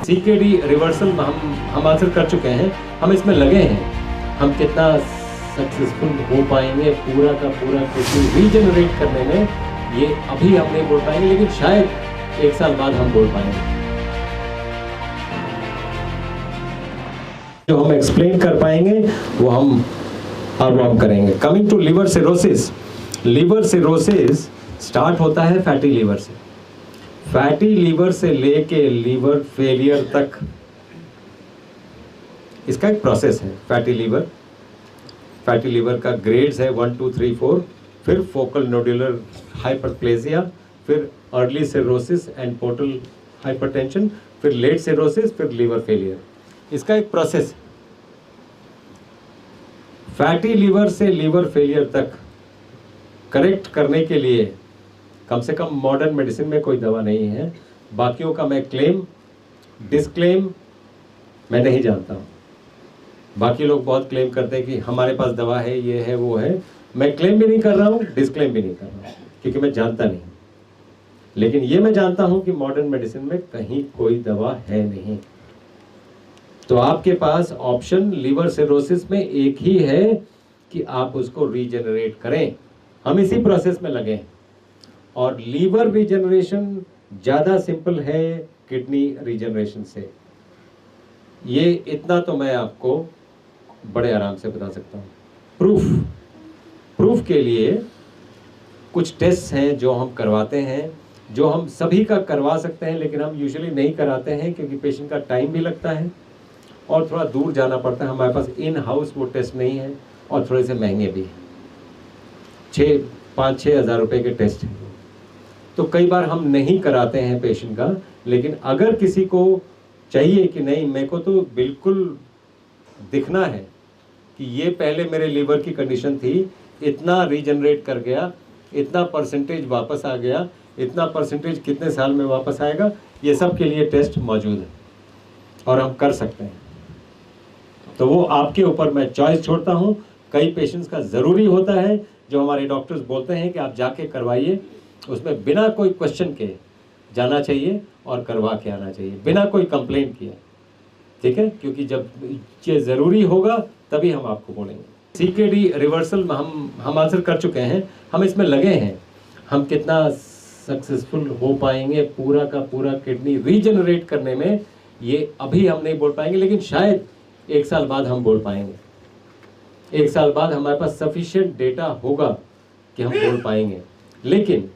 CKD reversal हम answer कर चुके हैं, हम इसमें लगे हैं। हम कितना सक्सेसफुल हो पाएंगे पूरा का पूरा किसी रीजनरेट करने में, ये अभी हम नहीं बोल पाएंगे, लेकिन शायद 1 साल बाद हम बोल पाएंगे। जो हम एक्सप्लेन कर पाएंगे वो हम करेंगे। Coming to liver cirrhosis, liver cirrhosis start होता है फैटी लीवर से। फैटी लीवर से लेके लिवर फेलियर तक इसका एक प्रोसेस है। फैटी लीवर का ग्रेड्स है 1 2 3 4, फिर फोकल नोडुलर हाइपरप्लेजिया, फिर early cirrhosis and portal hypertension, फिर लेट सिरोसिस, फिर लिवर फेलियर। इसका एक प्रोसेस। फैटी लीवर से लिवर फेलियर तक करेक्ट करने के लिए कम से कम मॉडर्न मेडिसिन में कोई दवा नहीं है। बाकियों का मैं डिस्क्लेम मैं नहीं जानता हूँ। बाकी लोग बहुत क्लेम करते हैं कि हमारे पास दवा है, ये है, वो है। मैं क्लेम भी नहीं कर रहा हूँ, डिस्क्लेम भी नहीं कर रहा हूँ, क्योंकि मैं जानता नहीं। लेकिन ये मैं जानता हूँ कि मॉडर्न मेडिसिन में कहीं कोई दवा है नहीं। तो आपके पास ऑप्शन लिवर सिरोसिस में एक ही है कि आप उसको रीजनरेट करें। हम इसी प्रोसेस में लगे हैं। और लीवर रीजनरेशन ज़्यादा सिंपल है किडनी रीजनरेशन से। ये इतना तो मैं आपको बड़े आराम से बता सकता हूँ। प्रूफ के लिए कुछ टेस्ट हैं जो हम करवाते हैं, जो हम सभी का करवा सकते हैं, लेकिन हम यूजुअली नहीं कराते हैं क्योंकि पेशेंट का टाइम भी लगता है और थोड़ा दूर जाना पड़ता है। हमारे पास इन हाउस वो टेस्ट नहीं है और थोड़े से महंगे भी हैं। 5-6 हज़ार रुपये के टेस्ट हैं, तो कई बार हम नहीं कराते हैं पेशेंट का। लेकिन अगर किसी को चाहिए कि नहीं, मेरे को तो बिल्कुल दिखना है कि ये पहले मेरे लीवर की कंडीशन थी, इतना रीजनरेट कर गया, इतना परसेंटेज वापस आ गया, इतना परसेंटेज कितने साल में वापस आएगा, ये सब के लिए टेस्ट मौजूद है और हम कर सकते हैं। तो वो आपके ऊपर मैं चॉइस छोड़ता हूँ। कई पेशेंट्स का ज़रूरी होता है जो हमारे डॉक्टर्स बोलते हैं कि आप जाके करवाइए, उसमें बिना कोई क्वेश्चन के जाना चाहिए और करवा के आना चाहिए, बिना कोई कंप्लेंट किए। ठीक है, क्योंकि जब ये ज़रूरी होगा तभी हम आपको बोलेंगे। सीकेडी रिवर्सल हम आंसर कर चुके हैं, हम इसमें लगे हैं। हम कितना सक्सेसफुल हो पाएंगे पूरा का पूरा किडनी रीजनरेट करने में, ये अभी हम नहीं बोल पाएंगे, लेकिन शायद 1 साल बाद हम बोल पाएंगे। 1 साल बाद हमारे पास सफिशिएंट डेटा होगा कि हम बोल पाएंगे। लेकिन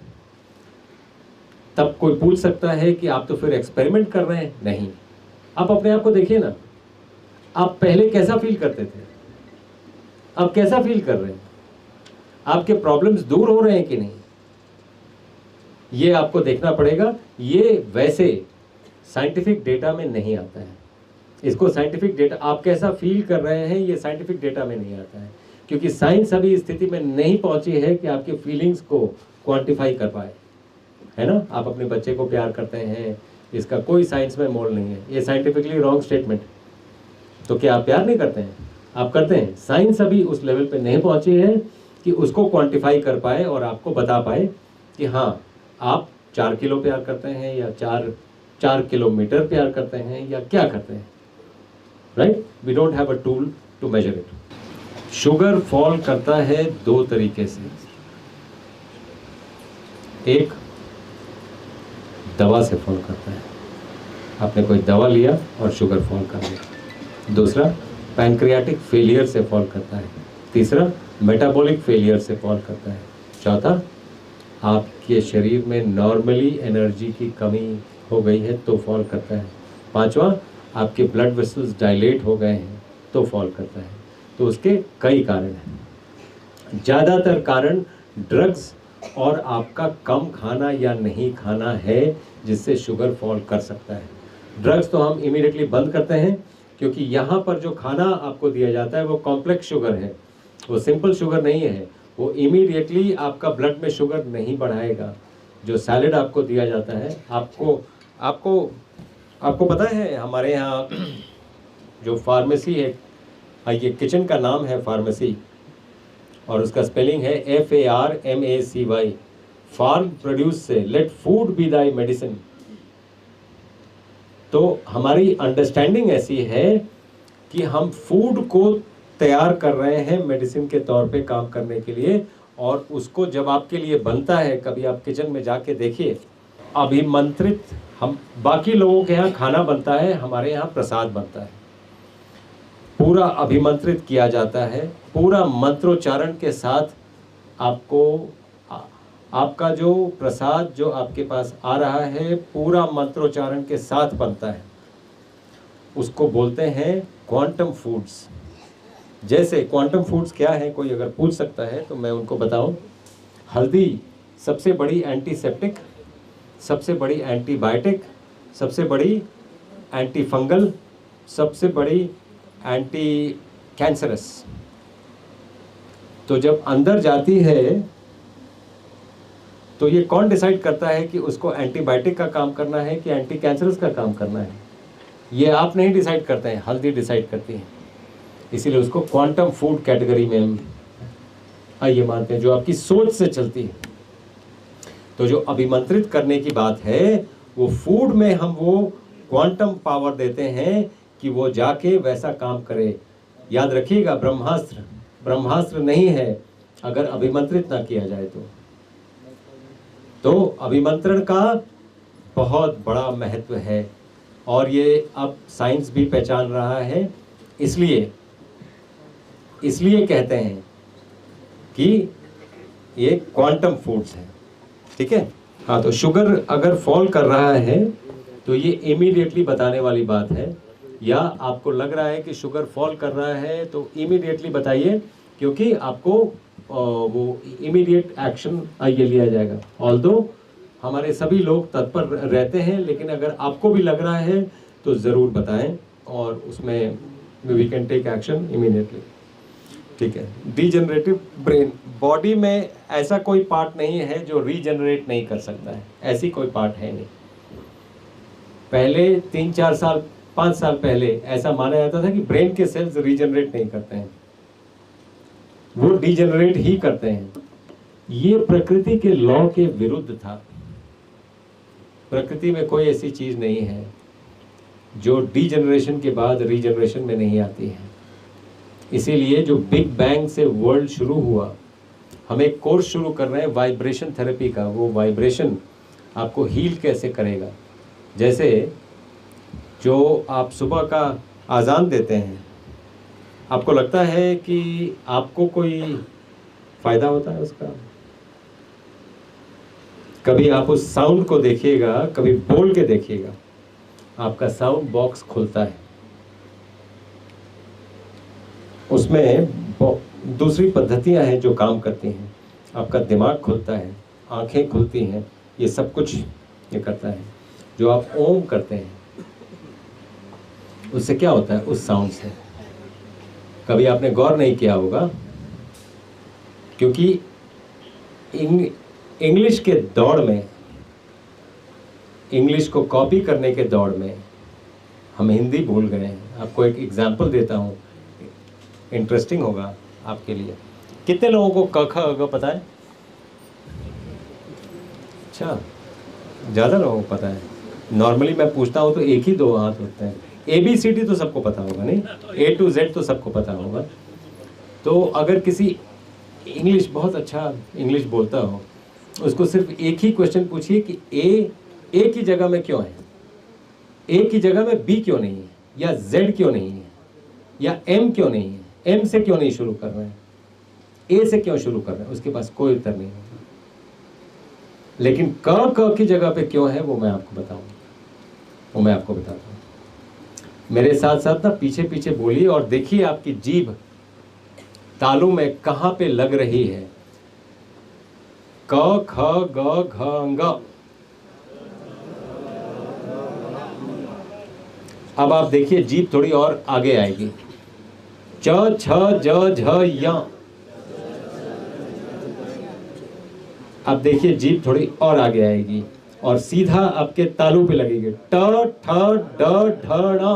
तब कोई पूछ सकता है कि आप तो फिर एक्सपेरिमेंट कर रहे हैं। नहीं, आप अपने आप को देखिए ना, आप पहले कैसा फील करते थे, अब कैसा फील कर रहे हैं, आपके प्रॉब्लम्स दूर हो रहे हैं कि नहीं, ये आपको देखना पड़ेगा। ये वैसे साइंटिफिक डेटा में नहीं आता है। इसको साइंटिफिक डेटा, आप कैसा फील कर रहे हैं, ये साइंटिफिक डेटा में नहीं आता है, क्योंकि साइंस अभी इस स्थिति में नहीं पहुंची है कि आपके फीलिंग्स को क्वांटिफाई कर पाए, है ना। आप अपने बच्चे को प्यार करते हैं, इसका कोई साइंस में मोल नहीं है, ये साइंटिफिकली रॉन्ग स्टेटमेंट। तो क्या आप प्यार नहीं करते हैं? आप करते हैं। साइंस अभी उस लेवल पे नहीं पहुंची है कि उसको क्वांटिफाई कर पाए और आपको बता पाए कि हाँ, आप 4 किलो प्यार करते हैं या 4 किलोमीटर प्यार करते हैं या क्या करते हैं, right. We don't have a tool to measure it. Sugar fall करता है 2 तरीके से। एक, दवा से फॉल करता है, आपने कोई दवा लिया और शुगर फॉल कर गया। दूसरा, पैंक्रियाटिक फेलियर से फॉल करता है। तीसरा, मेटाबॉलिक फेलियर से फॉल करता है। चौथा, आपके शरीर में नॉर्मली एनर्जी की कमी हो गई है तो फॉल करता है। पांचवा, आपके ब्लड वेसल्स डायलेट हो गए हैं तो फॉल करता है। तो उसके कई कारण हैं। ज़्यादातर कारण ड्रग्स और आपका कम खाना या नहीं खाना है जिससे शुगर फॉल कर सकता है। ड्रग्स तो हम इमीडिएटली बंद करते हैं, क्योंकि यहाँ पर जो खाना आपको दिया जाता है वो कॉम्प्लेक्स शुगर है, वो सिंपल शुगर नहीं है। वो इमीडिएटली आपका ब्लड में शुगर नहीं बढ़ाएगा। जो सैलेड आपको दिया जाता है, आपको पता है हमारे यहाँ जो फार्मेसी है, ये किचन का नाम है फार्मेसी, और उसका स्पेलिंग है FARMACY। फार्म प्रोड्यूस से let food be thy medicine. तो हमारी अंडरस्टैंडिंग ऐसी है कि हम फूड को तैयार कर रहे हैं मेडिसिन के तौर पे काम करने के लिए, और उसको जब आपके लिए बनता है, कभी आप किचन में जाके देखिए, अभिमंत्रित, हम बाकी लोगों के यहाँ खाना बनता है, हमारे यहाँ प्रसाद बनता है, पूरा अभिमंत्रित किया जाता है, पूरा मंत्रोच्चारण के साथ आपको आपका जो प्रसाद जो आपके पास आ रहा है पूरा मंत्रोच्चारण के साथ बनता है, उसको बोलते हैं क्वांटम फूड्स। जैसे क्वांटम फूड्स क्या है, कोई अगर पूछ सकता है तो मैं उनको बताऊं। हल्दी सबसे बड़ी एंटीसेप्टिक, सबसे बड़ी एंटीबायोटिक, सबसे बड़ी एंटी फंगल, सबसे बड़ी एंटी कैंसरस। तो जब अंदर जाती है तो ये कौन डिसाइड करता है कि उसको एंटीबायोटिक का काम करना है कि एंटी कैंसरस का काम करना है? ये आप नहीं डिसाइड करते हैं, हल्दी डिसाइड करती है। इसीलिए उसको क्वांटम फूड कैटेगरी में आइए मानते हैं, जो आपकी सोच से चलती है। तो जो अभिमंत्रित करने की बात है, वो फूड में हम वो क्वांटम पावर देते हैं कि वो जाके वैसा काम करे। याद रखिएगा, ब्रह्मास्त्र ब्रह्मास्त्र नहीं है अगर अभिमंत्रित ना किया जाए तो अभिमंत्रण का बहुत बड़ा महत्व है, और ये अब साइंस भी पहचान रहा है। इसलिए कहते हैं कि ये क्वांटम फूड्स हैं, ठीक है। हाँ, तो शुगर अगर फॉल कर रहा है तो ये इमीडिएटली बताने वाली बात है, या आपको लग रहा है कि शुगर फॉल कर रहा है तो इमीडिएटली बताइए, क्योंकि आपको वो इमीडिएट एक्शन आइए लिया जाएगा। ऑल्दो हमारे सभी लोग तत्पर रहते हैं, लेकिन अगर आपको भी लग रहा है तो ज़रूर बताएं, और उसमें we can take action immediately, ठीक है। डीजनरेटिव ब्रेन, बॉडी में ऐसा कोई पार्ट नहीं है जो रीजनरेट नहीं कर सकता है, ऐसी कोई पार्ट है नहीं। पहले 3-4 साल 5 साल पहले ऐसा माना जाता था कि ब्रेन के सेल्स रीजनरेट नहीं करते हैं, वो डीजनरेट ही करते हैं। ये प्रकृति के लॉ के विरुद्ध था। प्रकृति में कोई ऐसी चीज नहीं है जो डीजनरेशन के बाद रीजनरेशन में नहीं आती है। इसीलिए जो बिग बैंग से वर्ल्ड शुरू हुआ, हम एक कोर्स शुरू कर रहे हैं वाइब्रेशन थेरेपी का। वो वाइब्रेशन आपको हील कैसे करेगा। जैसे जो आप सुबह का आज़ान देते हैं, आपको लगता है कि आपको कोई फायदा होता है उसका? कभी आप उस साउंड को देखिएगा, कभी बोल के देखिएगा, आपका साउंड बॉक्स खुलता है। उसमें दूसरी पद्धतियां हैं जो काम करती हैं। आपका दिमाग खुलता है, आंखें खुलती हैं, ये सब कुछ ये करता है। जो आप ओम करते हैं उससे क्या होता है? उस साउंड से कभी आपने गौर नहीं किया होगा, क्योंकि इंग्लिश के दौड़ में, इंग्लिश को कॉपी करने के दौड़ में हम हिंदी भूल गए हैं। आपको एक एग्जाम्पल देता हूँ, इंटरेस्टिंग होगा आपके लिए। कितने लोगों को क ख ग पता है? अच्छा, ज़्यादा लोगों को पता है। नॉर्मली मैं पूछता हूँ तो एक ही 2 हाथ होते हैं। ABCD तो सबको पता होगा, नहीं? A to Z तो सबको पता होगा। तो अगर किसी इंग्लिश बहुत अच्छा इंग्लिश बोलता हो, उसको सिर्फ एक ही क्वेश्चन पूछिए कि A की जगह में क्यों है, A की जगह में B क्यों नहीं है, या Z क्यों नहीं है, या M क्यों नहीं है, M से क्यों नहीं शुरू कर रहे हैं, A से क्यों शुरू कर रहे हैं, उसके पास कोई उत्तर नहीं होगा। लेकिन क की जगह पे क्यों है वो मैं आपको बताऊंगा, वो मैं आपको बताता हूँ। मेरे साथ साथ ना पीछे पीछे बोलिए और देखिए आपकी जीभ तालू में कहाँ पे लग रही है। क ख ग घ ङ। अब आप देखिए जीभ थोड़ी और आगे आएगी। च छ ज झ य। अब देखिए जीभ थोड़ी और आगे आएगी और सीधा आपके तालू पे लगेगी। ट ठ ड ढ ण।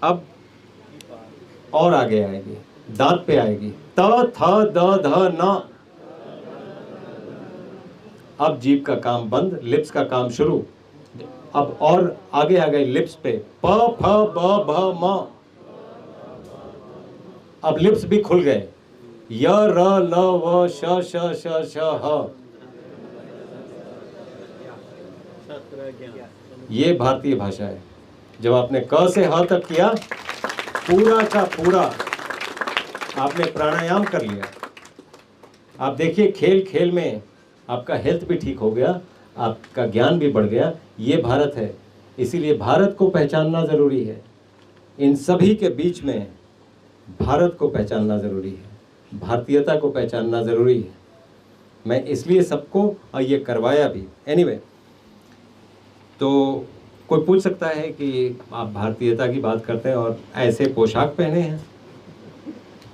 अब और आगे आएगी, दांत पे आएगी। त थ द ध न। अब जीभ का काम बंद, लिप्स का काम शुरू। अब और आगे आ गए लिप्स पे, प फ ब भ म। अब लिप्स भी खुल गए, य र ल व श श श श ह। ये भारतीय भाषा है। जब आपने क से ह तक किया, पूरा का पूरा आपने प्राणायाम कर लिया। आप देखिए खेल खेल में आपका हेल्थ भी ठीक हो गया, आपका ज्ञान भी बढ़ गया। ये भारत है, इसीलिए भारत को पहचानना ज़रूरी है। इन सभी के बीच में भारत को पहचानना ज़रूरी है, भारतीयता को पहचानना ज़रूरी है। मैं इसलिए सबको ये करवाया भी। एनीवे, तो कोई पूछ सकता है कि आप भारतीयता की बात करते हैं और ऐसे पोशाक पहने हैं,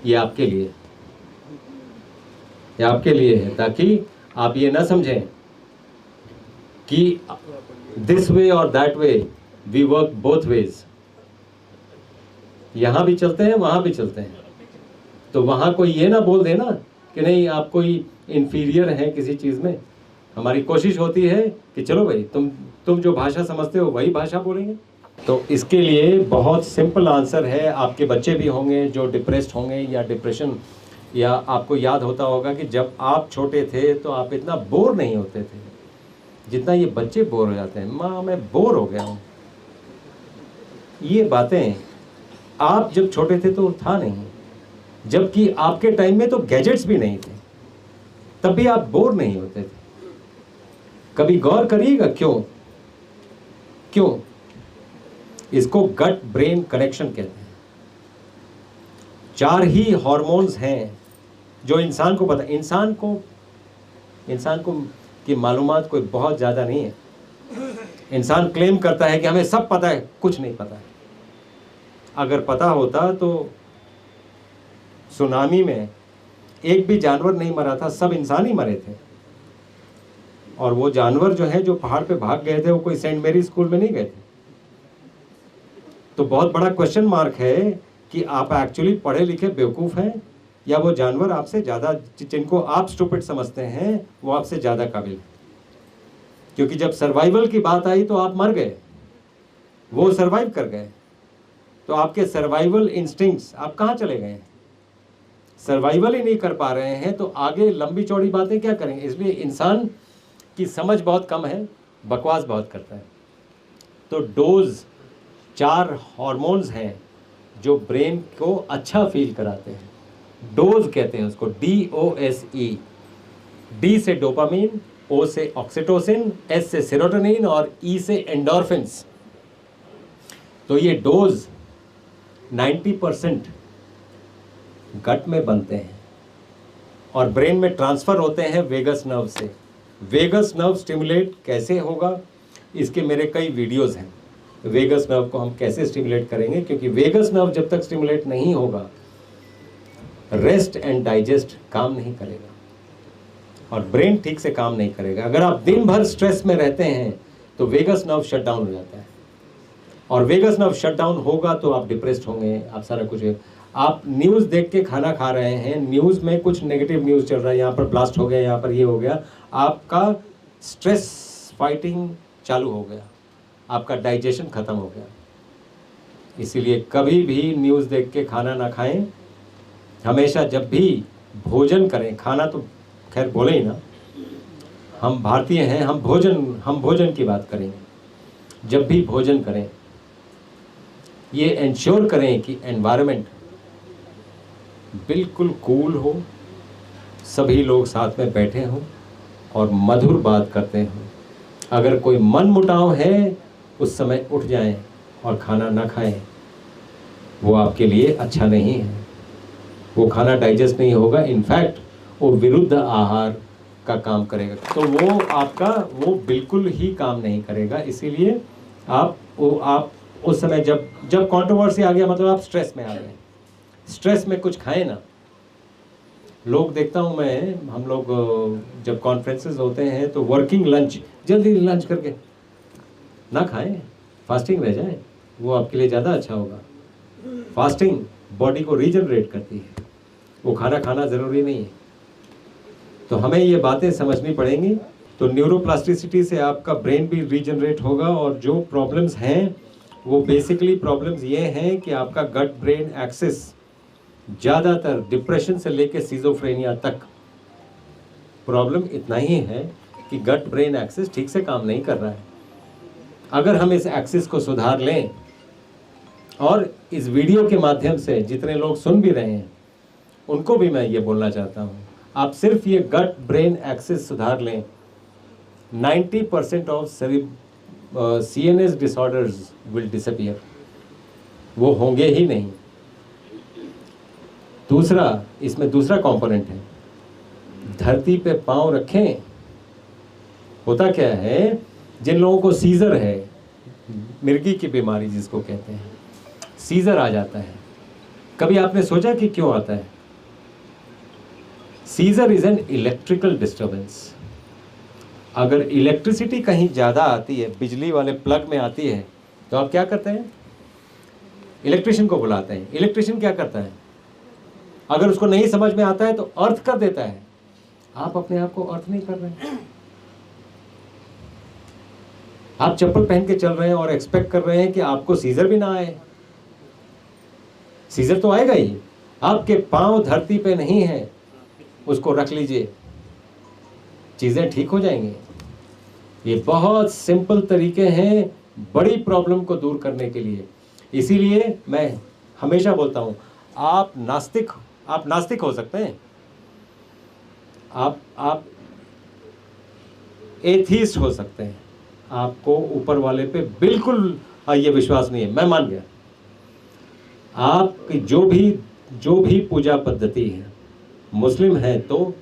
ये आपके लिए, ये आपके लिए है, ताकि आप ये ना समझें कि दिस वे और that way, we work both ways. यहाँ भी चलते हैं, वहाँ भी चलते हैं। तो वहाँ कोई ये ना बोल देना कि नहीं आप कोई इंफीरियर हैं किसी चीज़ में। हमारी कोशिश होती है कि चलो भाई तुम जो भाषा समझते हो वही भाषा बोलेंगे। तो इसके लिए बहुत सिंपल आंसर है। आपके बच्चे भी होंगे जो डिप्रेस्ड होंगे या डिप्रेशन, या आपको याद होता होगा कि जब आप छोटे थे तो आप इतना बोर नहीं होते थे जितना ये बच्चे बोर हो जाते हैं। माँ मैं बोर हो गया हूँ। ये बातें आप जब छोटे थे तो था नहीं, जबकि आपके टाइम में तो गैजेट्स भी नहीं थे, तब भी आप बोर नहीं होते थे। कभी गौर करिएगा क्यों? क्यों? इसको गट ब्रेन कनेक्शन कहते हैं। 4 ही हार्मोन्स हैं जो इंसान को पता। इंसान को की मालूमात कोई बहुत ज़्यादा नहीं है। इंसान क्लेम करता है कि हमें सब पता है, कुछ नहीं पता है। अगर पता होता तो सुनामी में एक भी जानवर नहीं मरा था, सब इंसान ही मरे थे। और वो जानवर जो हैं जो पहाड़ पे भाग गए थे, वो कोई सेंट मेरी स्कूल में नहीं गए थे। तो बहुत बड़ा क्वेश्चन मार्क है कि आप एक्चुअली पढ़े लिखे बेवकूफ़ हैं, या वो जानवर आपसे ज़्यादा, जिनको आप स्टूपिड समझते हैं, वो आपसे ज़्यादा काबिल है। क्योंकि जब सर्वाइवल की बात आई तो आप मर गए, वो सर्वाइव कर गए। तो आपके सर्वाइवल इंस्टिंक्ट्स आप कहाँ चले गए? सर्वाइवल ही नहीं कर पा रहे हैं तो आगे लंबी चौड़ी बातें क्या करेंगे? इसलिए इंसान की समझ बहुत कम है, बकवास बहुत करता है। तो डोज 4 हार्मोन्स हैं जो ब्रेन को अच्छा फील कराते हैं। डोज कहते हैं उसको, DOSE। D से डोपामीन, O से ऑक्सीटोसिन, S से सेरोटोनिन और E से एंडोर्फिन्स। तो ये डोज 90% गट में बनते हैं और ब्रेन में ट्रांसफ़र होते हैं वेगस नर्व से। वेगस नर्व स्टिमुलेट कैसे होगा, इसके मेरे कई वीडियोस हैं। वेगस नर्व को हम कैसे स्टिमुलेट करेंगे, क्योंकि वेगस नर्व जब तक स्टिमुलेट नहीं होगा, रेस्ट एंड डाइजेस्ट काम नहीं करेगा और ब्रेन ठीक से काम नहीं करेगा। अगर आप दिन भर स्ट्रेस में रहते हैं तो वेगस नर्व शट डाउन हो जाता है, और वेगस नर्व शट डाउन होगा तो आप डिप्रेस्ड होंगे, आप सारा कुछ। आप न्यूज़ देख के खाना खा रहे हैं, न्यूज़ में कुछ नेगेटिव न्यूज़ चल रहा है, यहाँ पर ब्लास्ट हो गया, यहाँ पर ये हो गया, आपका स्ट्रेस फाइटिंग चालू हो गया, आपका डाइजेशन ख़त्म हो गया। इसीलिए कभी भी न्यूज़ देख के खाना ना खाएं। हमेशा जब भी भोजन करें, खाना तो खैर बोले ही ना, हम भारतीय हैं, हम भोजन की बात करेंगे। जब भी भोजन करें ये इंश्योर करें कि एनवायरनमेंट बिल्कुल कूल हो, सभी लोग साथ में बैठे हों और मधुर बात करते हों। अगर कोई मन मुटाव है उस समय उठ जाएं और खाना ना खाएं, वो आपके लिए अच्छा नहीं है। वो खाना डाइजेस्ट नहीं होगा, इनफैक्ट वो विरुद्ध आहार का काम करेगा, तो वो बिल्कुल ही काम नहीं करेगा। इसीलिए आप उस समय जब कंट्रोवर्सी आ गया, मतलब आप स्ट्रेस में आ गए, स्ट्रेस में कुछ खाएं ना। लोग देखता हूँ मैं, हम लोग जब कॉन्फ्रेंसेस होते हैं तो वर्किंग लंच, जल्दी लंच करके ना खाएं, फास्टिंग रह जाए, वो आपके लिए ज़्यादा अच्छा होगा। फास्टिंग बॉडी को रीजनरेट करती है, वो खाना खाना ज़रूरी नहीं है। तो हमें ये बातें समझनी पड़ेंगी। तो तो न्यूरोप्लास्टिसिटी से आपका ब्रेन भी रीजनरेट होगा, और जो प्रॉब्लम्स हैं वो बेसिकली प्रॉब्लम्स ये हैं कि आपका गट ब्रेन एक्सिस ज़्यादातर डिप्रेशन से लेकर सिजोफ्रेनिया तक प्रॉब्लम इतना ही है कि गट ब्रेन एक्सिस ठीक से काम नहीं कर रहा है। अगर हम इस एक्सिस को सुधार लें, और इस वीडियो के माध्यम से जितने लोग सुन भी रहे हैं उनको भी मैं ये बोलना चाहता हूँ, आप सिर्फ ये गट ब्रेन एक्सिस सुधार लें, 90% of CNS disorders will disappear, वो होंगे ही नहीं। दूसरा, इसमें दूसरा कंपोनेंट है, धरती पे पांव रखें। होता क्या है, जिन लोगों को सीजर है, मिर्गी की बीमारी जिसको कहते हैं, सीजर आ जाता है, कभी आपने सोचा कि क्यों आता है? Seizure is an electrical disturbance. अगर इलेक्ट्रिसिटी कहीं ज़्यादा आती है, बिजली वाले प्लग में आती है, तो आप क्या करते हैं? इलेक्ट्रिशियन को बुलाते हैं। इलेक्ट्रिशियन क्या करता है? अगर उसको नहीं समझ में आता है तो अर्थ कर देता है। आप अपने आप को अर्थ नहीं कर रहे हैं। आप चप्पल पहन के चल रहे हैं और एक्सपेक्ट कर रहे हैं कि आपको सीजर भी ना आए। सीजर तो आएगा ही। आपके पांव धरती पे नहीं है, उसको रख लीजिए, चीजें ठीक हो जाएंगी। ये बहुत सिंपल तरीके हैं बड़ी प्रॉब्लम को दूर करने के लिए। इसीलिए मैं हमेशा बोलता हूं, आप नास्तिक हो सकते हैं, आप एथीस्ट हो सकते हैं, आपको ऊपर वाले पे बिल्कुल ये विश्वास नहीं है, मैं मान गया। आपकी जो भी पूजा पद्धति है, मुस्लिम है तो,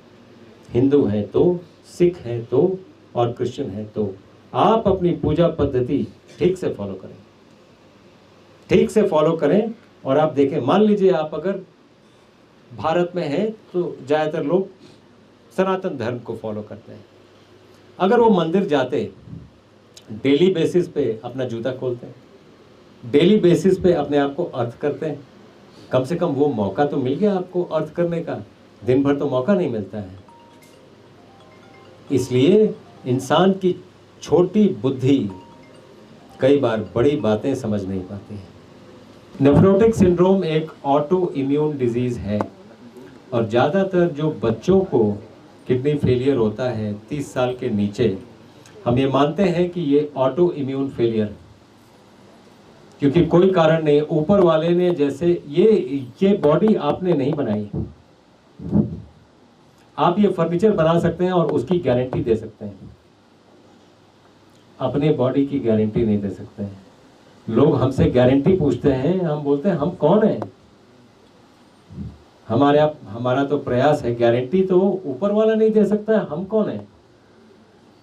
हिंदू है तो, सिख है तो, और क्रिश्चियन है तो, आप अपनी पूजा पद्धति ठीक से फॉलो करें, ठीक से फॉलो करें। और आप देखें, मान लीजिए आप अगर भारत में हैं तो ज़्यादातर लोग सनातन धर्म को फॉलो करते हैं। अगर वो मंदिर जाते, डेली बेसिस पे अपना जूता खोलते हैं, डेली बेसिस पे अपने आप को अर्थ करते हैं, कम से कम वो मौका तो मिल गया आपको अर्थ करने का। दिन भर तो मौका नहीं मिलता है। इसलिए इंसान की छोटी बुद्धि कई बार बड़ी बातें समझ नहीं पाती है। नेफ्रोटिक सिंड्रोम एक ऑटो इम्यून डिजीज है, और ज़्यादातर जो बच्चों को किडनी फेलियर होता है 30 साल के नीचे, हम ये मानते हैं कि ये ऑटो इम्यून फेलियर, क्योंकि कोई कारण नहीं, ऊपर वाले ने जैसे ये बॉडी आपने नहीं बनाई। आप ये फर्नीचर बना सकते हैं और उसकी गारंटी दे सकते हैं, अपने बॉडी की गारंटी नहीं दे सकते हैं। लोग हमसे गारंटी पूछते हैं, हम बोलते हैं हम कौन हैं? हमारा तो प्रयास है, गारंटी तो ऊपर वाला नहीं दे सकता है, हम कौन है?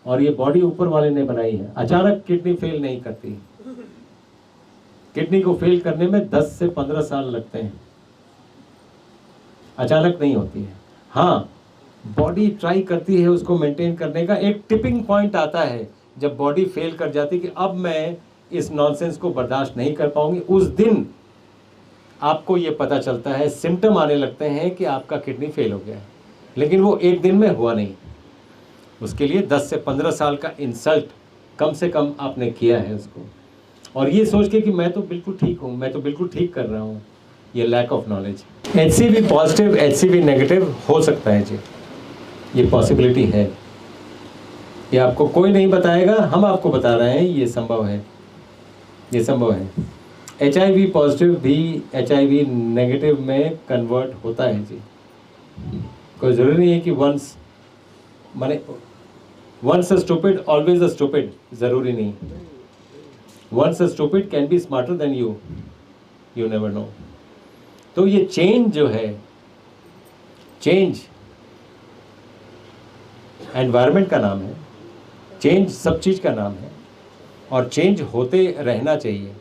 और ये बॉडी ऊपर वाले ने बनाई है। अचानक किडनी फेल नहीं करती, किडनी को फेल करने में 10 से 15 साल लगते हैं, अचानक नहीं होती है। हाँ, बॉडी ट्राई करती है उसको मेंटेन करने का। एक टिपिंग पॉइंट आता है जब बॉडी फेल कर जाती है कि अब मैं इस नॉनसेंस को बर्दाश्त नहीं कर पाऊंगी। उस दिन आपको ये पता चलता है, सिम्टम आने लगते हैं कि आपका किडनी फेल हो गया है। लेकिन वो एक दिन में हुआ नहीं, उसके लिए 10 से 15 साल का इंसल्ट कम से कम आपने किया है उसको। और ये सोच के कि मैं तो बिल्कुल ठीक हूँ, मैं तो बिल्कुल ठीक कर रहा हूँ, ये lack of knowledge. HCV positive HCV negative हो सकता है जी, ये पॉसिबिलिटी है। ये आपको कोई नहीं बताएगा, हम आपको बता रहे हैं, ये संभव है, ये संभव है। HIV पॉजिटिव भी HIV नेगेटिव में कन्वर्ट होता है जी। कोई ज़रूरी नहीं है कि once a stupid always a stupid, ज़रूरी नहीं। once a stupid can be smarter than you never know। तो ये चेंज जो है, चेंज एनवायरनमेंट का नाम है, चेंज सब चीज़ का नाम है, और चेंज होते रहना चाहिए।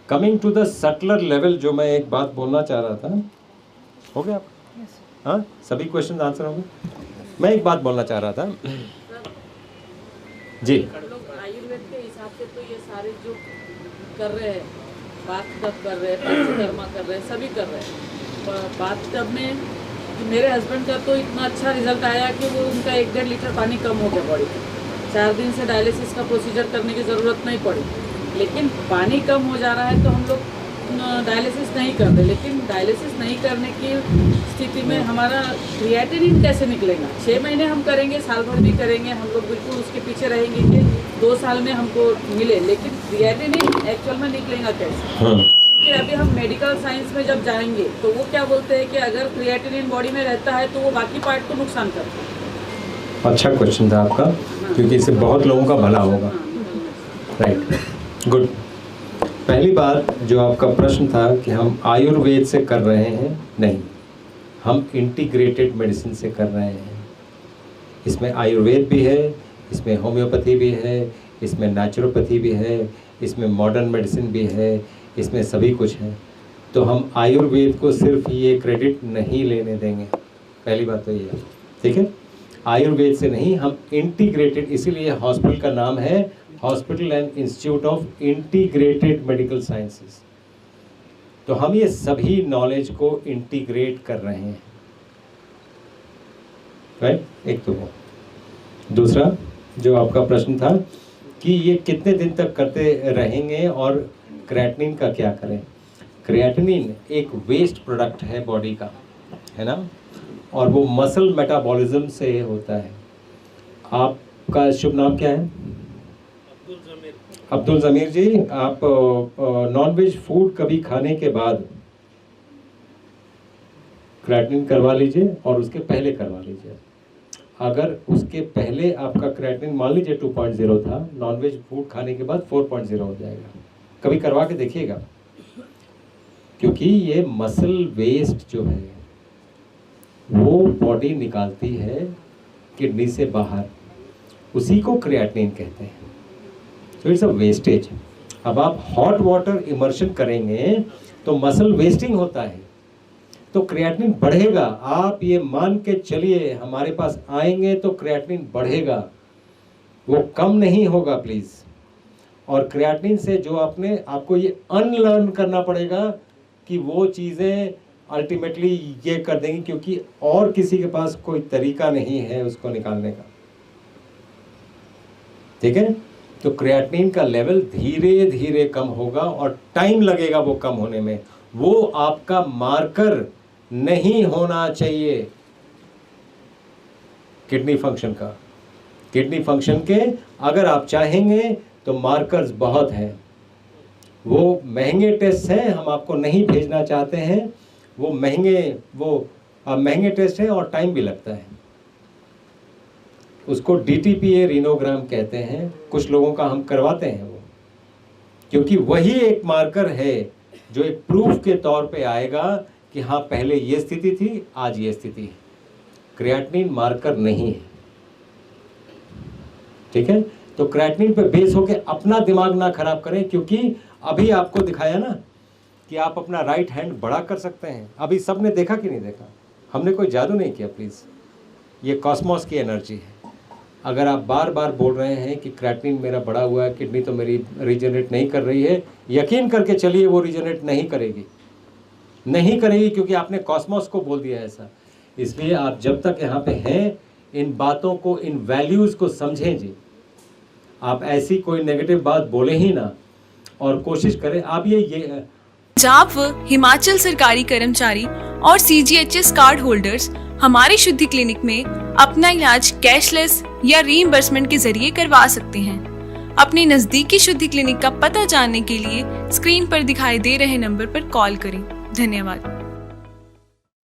Coming to the subtler level, जो मैं एक बात बोलना चाह रहा था, हो गया आप? हाँ, सभी क्वेश्चन आंसर होंगे। मैं एक बात बोलना चाह रहा था जी। आयुर्वेद के हिसाब से तो ये सारे जो कर रहे हैं, बाथटब कर रहे हैं, पंचकर्मा कर रहे हैं, सभी कर रहे हैं। बाथटब में मेरे हस्बैंड का तो इतना अच्छा रिजल्ट आया कि वो उनका 1-1.5 लीटर पानी कम हो गया बॉडी में। 4 दिन से डायलिसिस का प्रोसीजर करने की ज़रूरत नहीं पड़ी, लेकिन पानी कम हो जा रहा है तो हम लोग डायलिसिस नहीं कर रहे। लेकिन डायलिसिस नहीं करने की स्थिति में हमारा क्रिएटिनिन कैसे निकलेगा? 6 महीने हम करेंगे, साल भर भी करेंगे, हम लोग बिल्कुल उसके पीछे रहेंगे कि 2 साल में हमको मिले, लेकिन क्रिएटिनिन एक्चुअल में निकलेगा कैसे? क्योंकि अभी हम मेडिकल साइंस में जब जाएंगे तो वो क्या बोलते हैं कि अगर क्रिएटिनिन बॉडी में रहता है तो वो बाकी पार्ट को नुकसान करता है। अच्छा क्वेश्चन था आपका, क्योंकि इससे बहुत लोगों का भला होगा। Right, good. पहली बात जो आपका प्रश्न था कि हम आयुर्वेद से कर रहे हैं, नहीं, हम इंटीग्रेटेड मेडिसिन से कर रहे हैं। इसमें आयुर्वेद भी है, इसमें होम्योपैथी भी है, इसमें नेचुरोपैथी भी है, इसमें मॉडर्न मेडिसिन भी है, इसमें सभी कुछ है। तो हम आयुर्वेद को सिर्फ ये क्रेडिट नहीं लेने देंगे, पहली बात तो ये है, ठीक है। आयुर्वेद से नहीं, हम इंटीग्रेटेड, इसीलिए हॉस्पिटल का नाम है hospital and institute of integrated medical sciences. तो हम ये सभी नॉलेज को इंटीग्रेट कर रहे हैं, राइट। एक तो वो, दूसरा जो आपका प्रश्न था कि ये कितने दिन तक करते रहेंगे और क्रिएटिनिन का क्या करें। क्रिएटिनिन एक वेस्ट प्रोडक्ट है बॉडी का, है ना, और वो मसल मेटाबॉलिज्म से होता है। आपका शुभ नाम क्या है? अब्दुल ज़मीर जी। आप नॉनवेज फूड कभी खाने के बाद क्रिएटिनिन करवा लीजिए और उसके पहले करवा लीजिए। अगर उसके पहले आपका क्रिएटिनिन मान लीजिए 2.0 था, नॉनवेज फूड खाने के बाद 4.0 हो जाएगा। कभी करवा के देखिएगा, क्योंकि ये मसल वेस्ट जो है वो बॉडी निकालती है किडनी से बाहर, उसी को क्रिएटिनिन कहते हैं। तो इट्स अ वेस्टेज। अब आप हॉट वाटर इमर्शन करेंगे तो मसल वेस्टिंग होता है, तो क्रिएटिनिन बढ़ेगा। आप ये मान के चलिए, हमारे पास आएंगे तो क्रिएटिनिन बढ़ेगा, वो कम नहीं होगा प्लीज़। और क्रिएटिनिन से जो आपको ये अनलर्न करना पड़ेगा कि वो चीज़ें अल्टीमेटली ये कर देंगी, क्योंकि और किसी के पास कोई तरीका नहीं है उसको निकालने का, ठीक है। तो क्रिएटिनिन का लेवल धीरे धीरे कम होगा और टाइम लगेगा वो कम होने में। वो आपका मार्कर नहीं होना चाहिए किडनी फंक्शन का। किडनी फंक्शन के अगर आप चाहेंगे तो मार्कर्स बहुत हैं, वो महंगे टेस्ट हैं, हम आपको नहीं भेजना चाहते हैं। वो महंगे टेस्ट हैं और टाइम भी लगता है। उसको DTPA रीनोग्राम कहते हैं। कुछ लोगों का हम करवाते हैं वो, क्योंकि वही एक मार्कर है जो एक प्रूफ के तौर पे आएगा कि हाँ पहले ये स्थिति थी, आज ये स्थिति है। क्रिएटिनिन मार्कर नहीं है, ठीक है। तो क्रिएटिनिन पे बेस होके अपना दिमाग ना खराब करें, क्योंकि अभी आपको दिखाया ना कि आप अपना राइट हैंड बड़ा कर सकते हैं। अभी सबने देखा कि नहीं देखा? हमने कोई जादू नहीं किया प्लीज़, ये कॉस्मोस की एनर्जी है। अगर आप बार बार बोल रहे हैं कि क्रिएटिनिन मेरा बड़ा हुआ है, किडनी तो मेरी रीजनरेट नहीं कर रही है, यकीन करके चलिए वो रीजनरेट नहीं करेगी, क्योंकि आपने कॉस्मोस को बोल दिया ऐसा। इसलिए आप जब तक यहाँ पे हैं, इन बातों को, इन वैल्यूज़ को समझें जी। आप ऐसी कोई नेगेटिव बात बोले ही ना, और कोशिश करें आप ये पंजाब व हिमाचल सरकारी कर्मचारी और CGHS कार्ड होल्डर्स हमारे शुद्धि क्लिनिक में अपना इलाज कैशलेस या रीइंबर्समेंट के जरिए करवा सकते हैं। अपने नजदीकी शुद्धि क्लिनिक का पता जानने के लिए स्क्रीन पर दिखाई दे रहे नंबर पर कॉल करें। धन्यवाद।